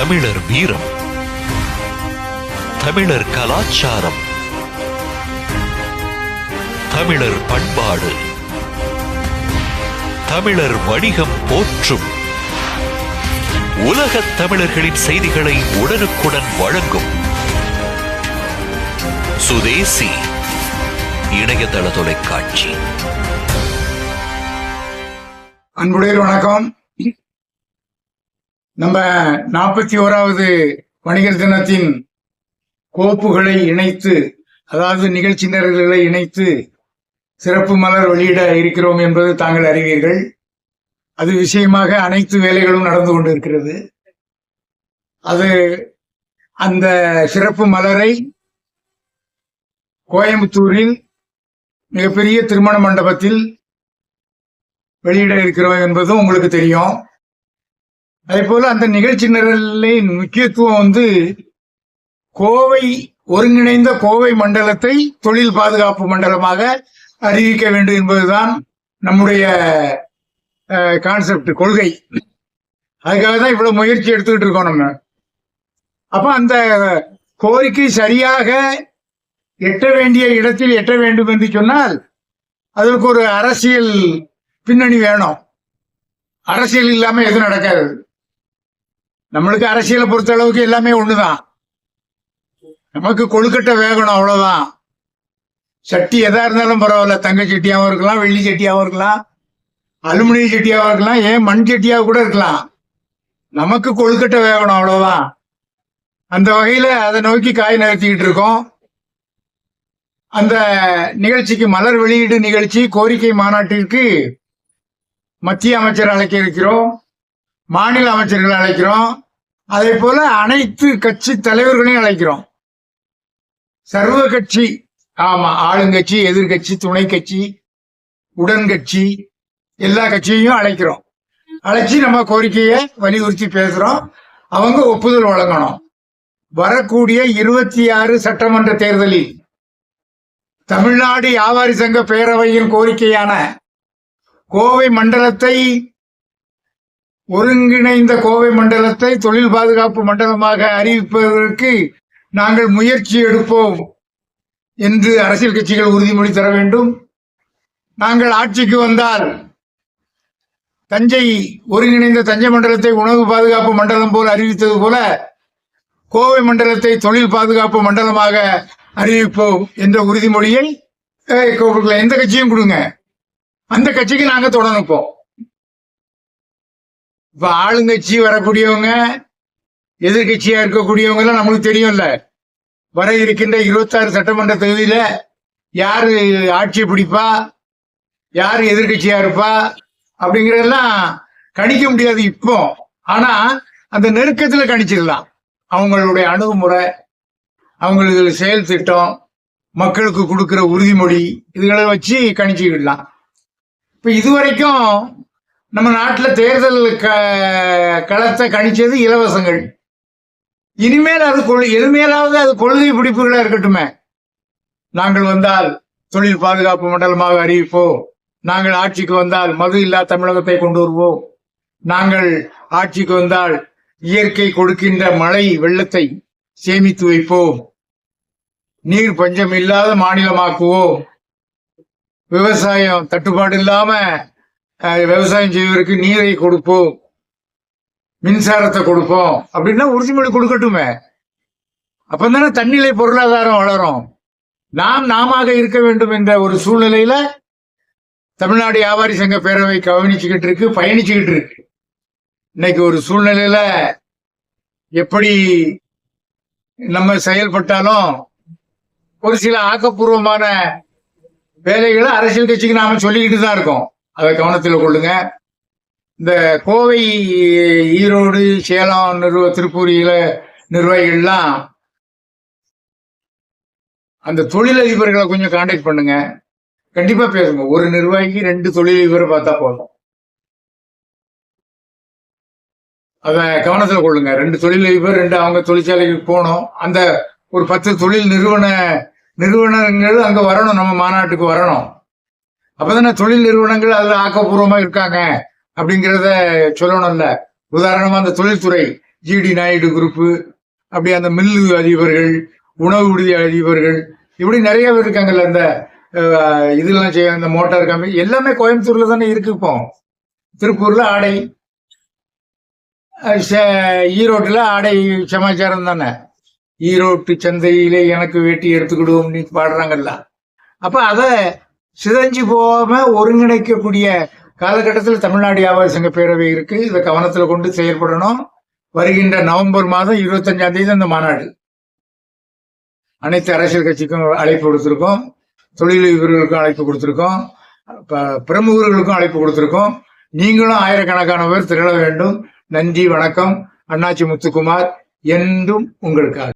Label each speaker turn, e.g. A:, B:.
A: தமிழர் வீரம், தமிழர் கலாச்சாரம், தமிழர் பண்பாடு, தமிழர் வணிகம் போற்றும் உலகத் தமிழர்களின் செய்திகளை உடனுக்குடன் வழங்கும் சுதேசி இணையதள தொலைக்காட்சி.
B: அன்புடைய வணக்கம். நம்ம 41வது வணிகர் தினத்தின் கோப்புகளை இணைத்து, அதாவது நிகழ்ச்சி நிரல்களை இணைத்து சிறப்பு மலர் வெளியிட இருக்கிறோம் என்பது தாங்கள் அறிவீர்கள். அது விஷயமாக அனைத்து வேலைகளும் நடந்து கொண்டிருக்கிறது. அந்த சிறப்பு மலரை கோயம்புத்தூரில் மிகப்பெரிய திருமண மண்டபத்தில் வெளியிட இருக்கிறோம் என்பதும் உங்களுக்கு தெரியும். அதே போல அந்த நிகழ்ச்சி நிரலின் முக்கியத்துவம் கோவை ஒருங்கிணைந்த கோவை மண்டலத்தை தொழில் பாதுகாப்பு மண்டலமாக அறிவிக்க வேண்டும் என்பதுதான் நம்முடைய கான்செப்ட், கொள்கை. அதுக்காக தான் இவ்வளவு முயற்சி எடுத்துக்கிட்டு இருக்கோம் நம்ம. அப்ப அந்த கோரிக்கை சரியாக எட்ட வேண்டிய இடத்தில் எட்ட வேண்டும் என்று சொன்னால் அதற்கு ஒரு அரசியல் பின்னணி வேணும். அரசியல் இல்லாம எதுவும் நடக்காது. நம்மளுக்கு அரசியலை பொறுத்த அளவுக்கு எல்லாமே ஒண்ணுதான். நமக்கு கொழுக்கட்டை வேகணும், அவ்வளவுதான். சட்டி எதா இருந்தாலும் பரவாயில்ல, தங்க சட்டியாவும் இருக்கலாம், வெள்ளி சட்டியாவும் இருக்கலாம், அலுமினிய சட்டியாவும் இருக்கலாம், ஏன் மண் சட்டியாக கூட இருக்கலாம். நமக்கு கொழுக்கட்டை வேகணும், அவ்வளவுதான். அந்த வகையில அதை நோக்கி காய் நகர்த்திக்கிட்டு இருக்கோம். அந்த நிகழ்ச்சிக்கு மலர் வெளியீடு நிகழ்ச்சி கோரிக்கை மாநாட்டிற்கு மத்திய அமைச்சர் அழைக்க இருக்கிறோம், மாநில அமைச்சர்கள் அழைக்கிறோம், அதே போல அனைத்து கட்சி தலைவர்களையும் அழைக்கிறோம். சர்வ கட்சி, ஆமா, ஆளுங்கட்சி, எதிர்கட்சி, துணை கட்சி, உடன்கட்சி, எல்லா கட்சியையும் அழைக்கிறோம். அழைச்சி நம்ம கோரிக்கையை வலியுறுத்தி பேசுறோம். அவங்க ஒப்புதல் வழங்கணும். வரக்கூடிய 26 சட்டமன்ற தேர்தலில் தமிழ்நாடு வியாபாரி சங்க பேரவையின் கோரிக்கையான கோவை மண்டலத்தை, ஒருங்கிணைந்த கோவை மண்டலத்தை தொழில் பாதுகாப்பு மண்டலமாக அறிவிப்பதற்கு நாங்கள் முயற்சி எடுப்போம் என்று அரசியல் கட்சிகள் உறுதிமொழி தர வேண்டும். நாங்கள் ஆட்சிக்கு வந்தால் தஞ்சை ஒருங்கிணைந்த தஞ்சை மண்டலத்தை உணவு பாதுகாப்பு மண்டலம் போல் அறிவித்தது போல கோவை மண்டலத்தை தொழில் பாதுகாப்பு மண்டலமாக அறிவிப்போம் என்ற உறுதிமொழியை எந்த கட்சியும் கொடுங்க, அந்த கட்சிக்கு நாங்க தொடர்ந்துப்போம். இப்ப ஆளுங்கட்சி வரக்கூடியவங்க, எதிர்கட்சியா இருக்கக்கூடியவங்க எல்லாம் நம்மளுக்கு தெரியும்ல. வர இருக்கின்ற 26 சட்டமன்ற தொகுதியில யாரு ஆட்சி பிடிப்பா, யாரு எதிர்கட்சியா இருப்பா அப்படிங்கறதெல்லாம் கணிக்க முடியாது இப்போ. ஆனா அந்த நெருக்கத்துல கணிச்சிடலாம். அவங்களுடைய அணுகுமுறை, அவங்களுக்கு செயல் திட்டம், மக்களுக்கு கொடுக்கிற உறுதிமொழி, இதுகளை வச்சு கணிச்சுக்கிடலாம். இப்ப இதுவரைக்கும் நம்ம நாட்டுல தேர்தல் களத்தை கணிச்சது இலவசங்கள். இனிமேல் இனிமேலாவது அது கொள்கை பிடிப்புகளா இருக்கட்டுமே. நாங்கள் வந்தால் தொழில் பாதுகாப்பு மண்டலமாக அறிவிப்போம், நாங்கள் ஆட்சிக்கு வந்தால் மது இல்லா தமிழகத்தை கொண்டு வருவோம், நாங்கள் ஆட்சிக்கு வந்தால் இயற்கை கொடுக்கின்ற மழை வெள்ளத்தை சேமித்து வைப்போம், நீர் பஞ்சம் இல்லாத மாநிலமாக்குவோம், விவசாயம் தட்டுப்பாடு இல்லாம விவசாயம் செய்வதற்கு நீரை கொடுப்போம், மின்சாரத்தை கொடுப்போம் அப்படின்னா உறுதிமொழி கொடுக்கட்டுமே. அப்பதானே தன்னிலை பொருளாதாரம் வளரும். நாம இருக்க வேண்டும் என்ற ஒரு சூழ்நிலையில தமிழ்நாடு வியாபாரி சங்க பேரவை கவனிச்சுக்கிட்டு இருக்கு, பயணிச்சுக்கிட்டு இருக்கு. இன்னைக்கு ஒரு சூழ்நிலையில எப்படி நம்ம செயல்பட்டாலும் ஒரு சில ஆக்கப்பூர்வமான வேலைகளை அரசியல் கட்சிக்கு நாம சொல்லிக்கிட்டு தான் இருக்கோம். அதை கவனத்தில் கொள்ளுங்க. இந்த கோவை, ஈரோடு, சேலம், திருப்பூரியில நிர்வாகிகள்லாம் அந்த தொழிலதிபர்களை கொஞ்சம் கான்டாக்ட் பண்ணுங்க, கண்டிப்பா பேசுங்க. ஒரு நிர்வாகிக்கு 2 தொழிலதிபரை பார்த்தா போதும். அத கவனத்தில் கொள்ளுங்க. 2 தொழிலதிபர், 2 அவங்க தொழிற்சாலைக்கு போகணும். அந்த ஒரு 10 தொழில் நிறுவனங்கள் அங்க வரணும், நம்ம மாநாட்டுக்கு வரணும். அப்பதானே தொழில் நிறுவனங்கள் அதுல ஆக்கப்பூர்வமா இருக்காங்க அப்படிங்கிறத சொல்லணும்ல. உதாரணமா அந்த தொழில்துறை ஜிடி நாயுடு குரூப்பு, அப்படி அந்த மில்லு அதிபர்கள், உணவு விடுதி அதிபர்கள், இப்படி நிறைய பேர் இருக்காங்கல்ல. அந்த இதெல்லாம் செய்ய இந்த மோட்டார் கம்பெனி எல்லாமே கோயம்புத்தூர்ல தானே இருக்கு. இப்போ திருப்பூர்ல ஆடை, ஈரோட்டுல ஆடை சமாச்சாரம் தானே. ஈரோட்டு சந்தையிலே எனக்கு வேட்டி எடுத்துக்கிடுவோம் நீ பாடுறாங்கல்ல. அப்ப அதை சிதைஞ்சு போகாம ஒருங்கிணைக்கக்கூடிய காலகட்டத்தில் தமிழ்நாடு வியாபாரி சங்க பேரவை இருக்கு. இதை கவனத்துல கொண்டு செயல்படணும். வருகின்ற நவம்பர் மாதம் 25ஆம் தேதி அந்த மாநாடு. அனைத்து அரசியல் கட்சிக்கும் அழைப்பு கொடுத்திருக்கோம், தொழிலதிபர்களுக்கும் அழைப்பு கொடுத்திருக்கோம், பிரமுகர்களுக்கும் அழைப்பு கொடுத்திருக்கோம். நீங்களும் ஆயிரக்கணக்கானவர் திரள வேண்டும். நன்றி, வணக்கம். அண்ணாச்சி முத்துக்குமார் என்றும் உங்களுக்காக.